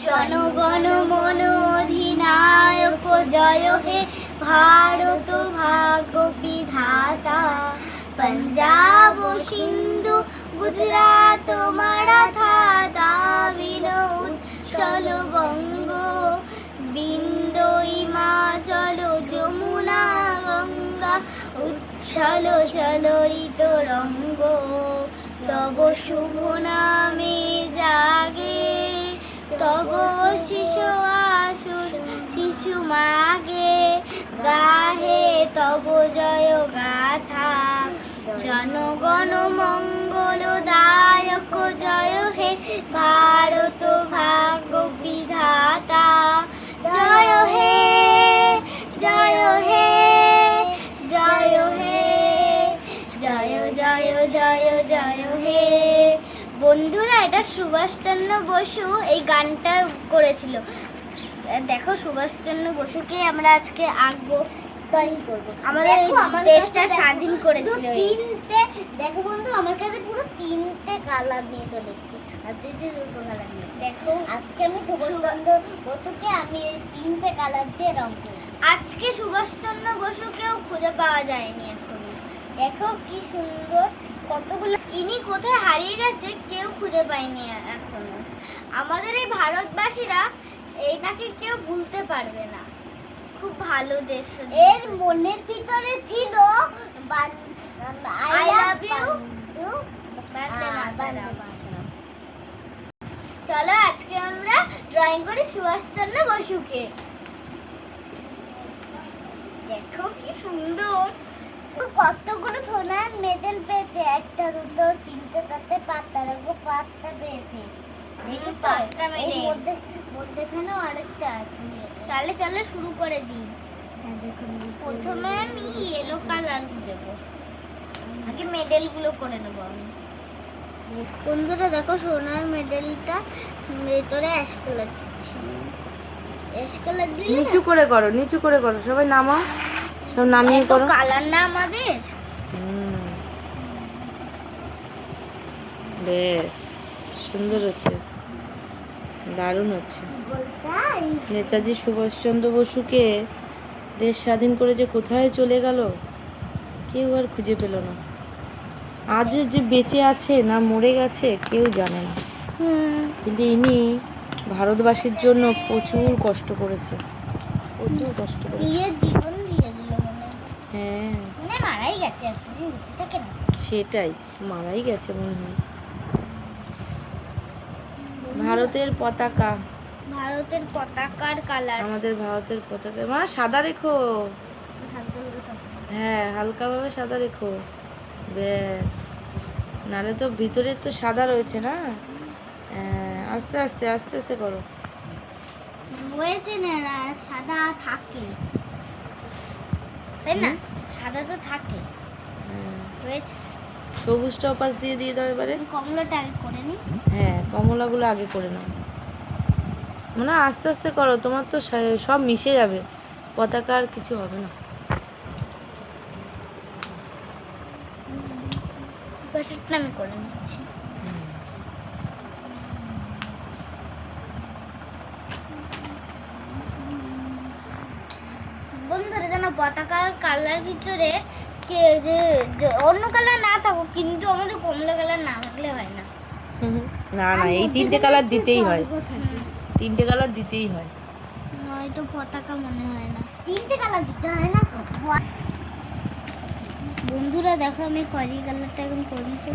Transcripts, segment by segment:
জনগণ মন অধিনায়ক জয় হে ভারত ভাগ্য বিধাতা। पंजाब सिंधु गुजरात मराठा द्राविड़ उत्कल बंग बिंदु हिमाचल যমুনা गंगा उच्छल चलरित रंग तब शुभ नामे जागे तब शिशु आसुर शिशु मागे गाहे तब जय गाथा जनगण मंगलदायक जय हे भारत भाग्य विधाता। जय हे जय हे जय हे जय जय जय जय हे। বন্ধুরা এটা সুভাষচন্দ্র বসু এই গানটা করেছিল। দেখো সুভাষচন্দ্র বসুকে আমরা আজকে আঁকবো, ড্রয়িং করবো। আমাদের দেশটা স্বাধীন করেছিল। তিনটে দেখো বন্ধু, আমার কাছে পুরো তিনটে কালার নিয়ে চলেছি, আর দুটো কালার নিয়ে। দেখো আজকে আমি সুভাষচন্দ্র বসুকে আমি এই তিনটে কালার দিয়ে রং করব। আজকে সুভাষচন্দ্র বসুকেও খুঁজে পাওয়া যায়নি এখনো। দেখো কি সুন্দর, কতগুলো ইনি কোথায় হারিয়ে গেছে কেউ খুঁজে পায়নি এখনো। আমাদের এই ভারতবাসীরা এইটাকে কেউ ভুলতে পারবে না। খুব ভালো দেশ। এর মনের ভিতরে ছিল আই লাভ ইউ চলো আজকে আমরা ড্রয়িং করি সুভাষচন্দ্র বসুকে। দেখো কি সুন্দর, কতগুলো সোনার মেডেল পেয়েছে, একটা দুটো তিনটে চারটে পাঁচটা, দেখো পাঁচটা পেয়েছে। দেখি তো এর মধ্যেখানেও আরেকটা আছে। তাহলে চলে শুরু করে দিই। হ্যাঁ দেখুন, প্রথমে আমি ইয়েলো কালার দেবো, আগে মেডেলগুলো করে নেবো আমি। বন্ধুরা দেখো সোনার মেডেলটা ভেতরে অ্যাশ কালার দিচ্ছি। অ্যাশ কালার দিলে নিচু করে করো, নিচু করে করো, সবাই নামাও, সব নামিয়ে করো। কালার না আমাদের। বেশ সুন্দর হচ্ছে, দারুণ হচ্ছে। নেতাজি সুভাষচন্দ্র বসুকে দেশ স্বাধীন করে যে কোথায় চলে গেল কেউ আর খুঁজে পেল না। আজ যে বেঁচে আছে না মরে গেছে কেউ জানে না, কিন্তু ইনি ভারতবাসীর জন্য প্রচুর কষ্ট করেছে, প্রচুর কষ্ট করেছে। নিজের জীবন দিয়ে দিল মনে হয়। হ্যাঁ মানে মারাই গেছে, একদম বেঁচে থাকে না। সেটাই, মারাই গেছে মনে হয়। ভারতের পতাকা, ভারতের পতাকার কালার আমাদের ভারতের পতাকা মানে সাদা রেখো। হ্যাঁ হালকাভাবে সাদা রেখো, বেশ, নাহলে তো ভিতরে তো সাদা রয়েছে না। আস্তে আস্তে আস্তে আস্তে করো। হয়েছে না, সাদা থাকে তাই না, সাদা তো থাকে। হয়েছে, সবুজটা পাশ দিয়ে দিয়ে দাও এবারে। কমলাটা আগে করে নি। হ্যাঁ কমলাগুলো আগে করে নাও, মানে আস্তে আস্তে করো, তোমার তো সব মিশে যাবে, পতাকা আর কিছু হবে না। পাশেরটা আমি করে নিচ্ছি। বন্ধুরা যেন পতাকার কালার ভিতরে কে যে অন্য কালার না থাকুক, কিন্তু আমাদের কমলা কালার না থাকলে হয় না। না না, এই তিনটে কালার দিতেই হয়, তিনটে কালার দিতেই হয়, নয়তো পতাকা মনে হয় না। তিনটে কালার দিতে হয় না। বন্ধুরা দেখো আমি খয়েরি কালারটা এখন করেছি।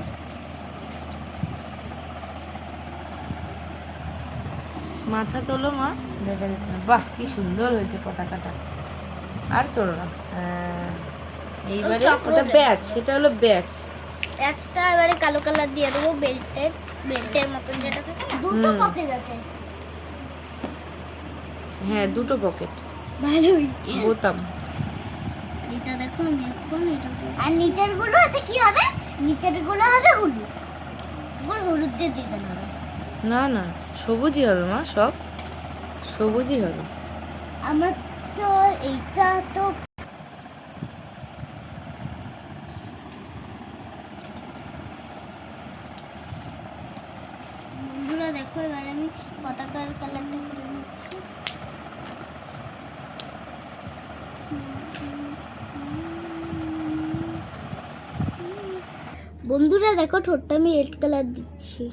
মাথা তোলো মা, দেখা যাচ্ছে না। বাহ কি সুন্দর হয়েছে পতাকাটা, আর করো না। এইবারে ওটা ব্যাচ, সেটা হলো ব্যাচ। ব্যাচটা এবারে কালো কালার দিয়ে দেবো, বেল্টের মতন যেটা থাকে না। দুটো পকেট আছে। হ্যাঁ দুটো পকেট, ভালোই বোতাম। এটা দেখো আমি এখন এটা, আর নিটের গুলো এতে কি হবে, নিটের গুলো হবে হলুদ, হলুদ দিয়ে দিতে হবে। না না সবুজই হবে মা, সব সবুজই হবে। আমার তো এইটা তো বন্ধুরা দেখো এবার আমি পতাকা হালকার কালারটা করে নিচ্ছি। বন্ধুরা দেখো, ঠোঁটটা আমি রেড কালার দিচ্ছি।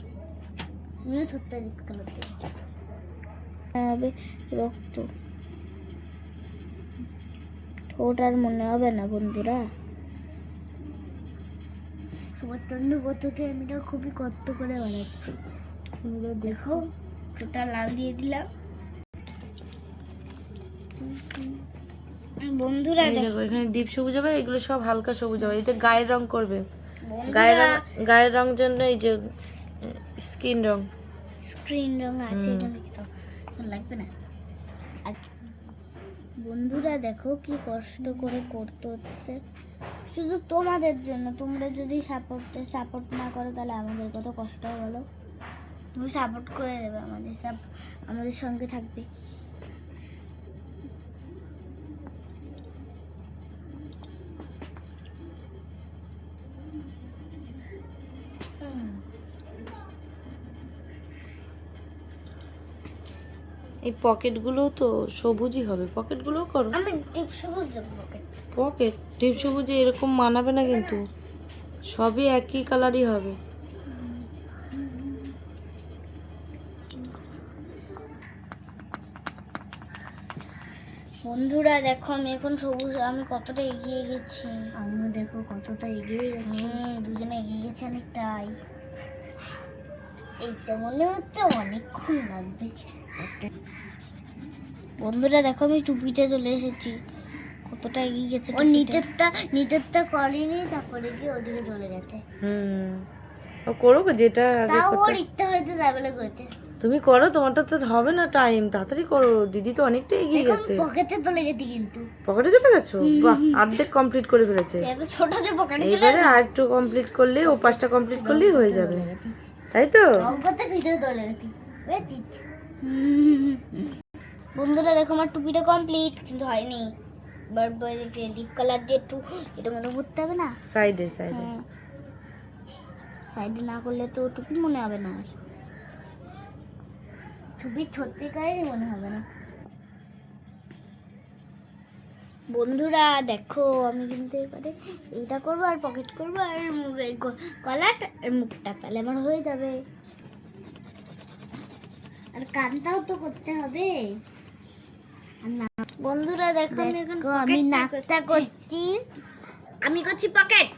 আমিও ঠোঁটটা রেড কালার দিচ্ছি। হবে রক্ত, ঠোঁট আর মনে হবে না বন্ধুরা। সুভাষচন্দ্র বসুকে আমি তো খুবই কষ্ট করে বানাচ্ছি। তোমরা দেখো, ঠোঁটটা লাল দিয়ে দিলাম। বন্ধুরা এই দেখো, দেখো এখানে ডিপ সবুজ হবে, এগুলো সব হালকা সবুজ হবে। এটা গায়ের রং করবে, বন্ধুরা গায়ের রং জন্য এই যে স্কিন রং। স্ক্রিন রং আছে, এটা দেখতে লাগবে না। আর বন্ধুরা দেখো কি কষ্ট করে করতে হচ্ছে, শুধু তোমাদের জন্য। তোমরা যদি সাপোর্ট না করো তাহলে আমাদের কত কষ্ট হয় বলো। তুমি সাপোর্ট করে দেবে, আমাদের সঙ্গে থাকবে। এই পকেটগুলো তো সবুজই হবে, পকেটগুলোও করো। আমি টিপ সবুজ দেবো। পকেট ডিপ সবুজে এরকম মানাবে না কিন্তু, সবই একই কালারই হবে। বন্ধুরা দেখো, আমি এখন সবুজ, আমি কতটা এগিয়ে গেছি। আমিও দেখো কতটা এগিয়ে গেছি। দুজনে এগিয়ে গেছি অনেকটাই। এইটা মনে হচ্ছে অনেকক্ষণ লাগবে। বন্ধুরা দেখো, আমি টুপিতে চলে এসেছি। কতটা এগিয়ে গেছে। ও নিচেরটা করেনি, তারপরে গিয়ে ওদিকে চলে গেছে। ও করো যেটা আগে তাও করতে। ওর ইচ্ছা হয়েছে যাবে করতে। তুমি করো, তোমার তো হবে না টাইম, তাড়াতাড়ি করো। দিদি তো অনেকটা এগিয়ে গেছে। পকেটে চলে গেছি কিন্তু। পকেটে চেপে গেছো? বাহ, অর্ধেক কমপ্লিট করে ফেলেছে। এত ছোট যে পকেটে চলে এবারে আর একটু কমপ্লিট করলে, ও পাঁচটা কমপ্লিট করলেই হয়ে যাবে, তাই তো? অঙ্কতে ভিডিও চলে গেছি। বন্ধুরা দেখো, আমার টুপিটা কমপ্লিট কিন্তু হয়নি। এবার ডিপ কালার দিয়ে একটু এটা মনে করতে হবে না, সাইডে সাইডে না করলে তো টুপি মনে হবে না। আর টুপি সত্যিকারেরই মনে হবে না। বন্ধুরা দেখো, আমি কিন্তু এবারে এইটা করবো আর পকেট করবো আর গলাটা আর মুখটা, তাহলে আমার হয়ে যাবে। আর কানটাও তো করতে হবে। বন্ধুরা দেখো, আমি নাকটা করছি। আমি করছি পকেট।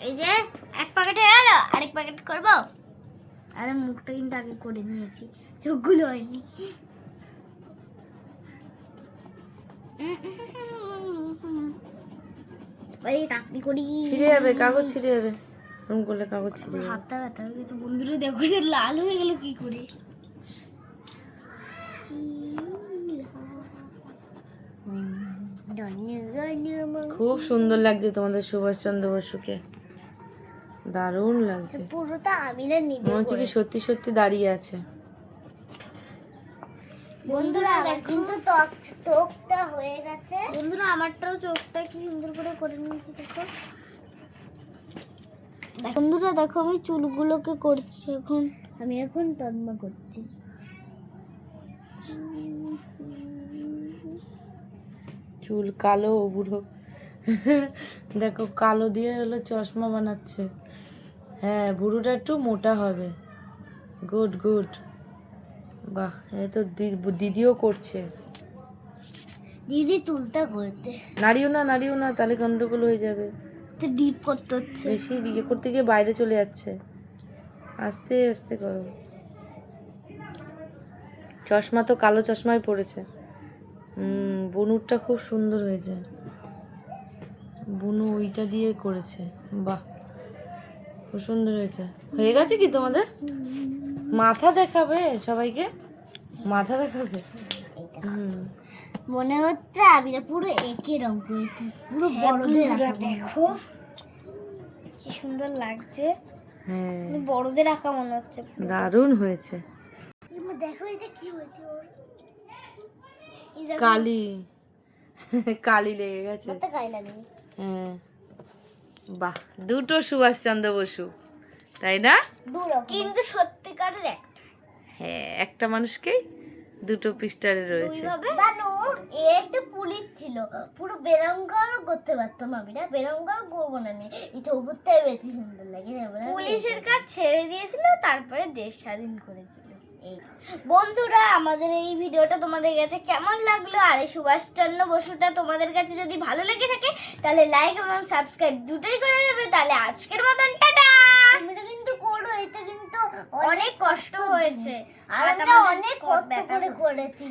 এই যে এক পকেট হয়ে গেল, আরেক পকেট করবো। আরে মুখটা কিন্তু আগে করে নিয়েছি, চোখগুলো হয়নি। এই তাড়াতাড়ি করি, ছিঁড়ে যাবে, কাগজ ছিঁড়ে যাবে। এরকম করলে কাগজ ছিঁড়ে যাবে। হাতটা ব্যথা হয়ে গেছে। বন্ধুরা দেখো, এটা লাল হয়ে গেল কি করে। খুব সুন্দর লাগছে তোমাদের সুভাষচন্দ্র বসুকে, দারুণ লাগছে। পুরোটা আমি না নিজে মনে হচ্ছে কি সত্যি সত্যি দাঁড়িয়ে আছে। বন্ধুরা কিন্তু চোখটা হয়ে গেছে। বন্ধুরা আমারটাও চোখটা কি সুন্দর করে নিয়েছি দেখো। বন্ধুরা দেখো, আমি চুলগুলোকে করছি এখন। আমি এখন তন্মা করছি। চুল কালো বুড়ো, দেখো কালো দিয়ে হলো চশমা বানাচ্ছে। হ্যাঁ, বুড়োটা একটু মোটা হবে। গুড গুড, বাহ। এই তো দিদিও করছে। দিদি তুলতা করতে, নাড়িও না, তাহলে গন্ডগোল হয়ে যাবে। তো ডিপ করতে হচ্ছে। বেশি ইয়ে করতে গিয়ে বাইরে চলে যাচ্ছে, আস্তে আস্তে করো। চশমা তো কালো চশমাই পড়েছে। বুনুরটা খুব সুন্দর হয়েছে, বুনু ওইটা দিয়ে করেছে। বাহ, খুব সুন্দর হয়েছে। হয়ে গেছে কি তোমাদের? মাথা দেখাবে সবাইকে, মাথা দেখাবে। মনে হচ্ছে আমি পুরো একই রং করেছি, পুরো বড়দের দেখো কি সুন্দর লাগছে। হ্যাঁ, বড়দের আঁকা মনে হচ্ছে, দারুণ হয়েছে। দেখো এটা কি হয়েছে ওর, কালি কালি লেগে গেছে। গায়ে লাগে। হ্যাঁ, বাহ, দুটো সুভাষচন্দ্র বসু, তাই না? কিন্তু সত্যিকারের একটা হ্যাঁ, একটা মানুষকেই দুটো পিস্টারে রয়েছে। জানো এ একটা পুলিশ ছিল, পুরো বেরঙ্গারও করতে পারতাম আমি না, বেরঙ্গার করবো না আমি, এই ছবিটাই বেশি সুন্দর লাগে। পুলিশের কাজ ছেড়ে দিয়েছিল, তারপরে দেশ স্বাধীন করেছিল। এই বন্ধুরা, আমাদের এই ভিডিওটা তোমাদের কাছে কেমন লাগলো, আর এই সুভাষচন্দ্র বসুটা তোমাদের কাছে যদি ভালো লেগে থাকে তাহলে লাইক এবং সাবস্ক্রাইব দুটোই করে দেবে। তাহলে আজকের মতন টাটা। তোমরা কিন্তু করো, এটা কিন্তু অনেক কষ্ট হয়েছে আর আমরা অনেক কষ্ট করে করেছি।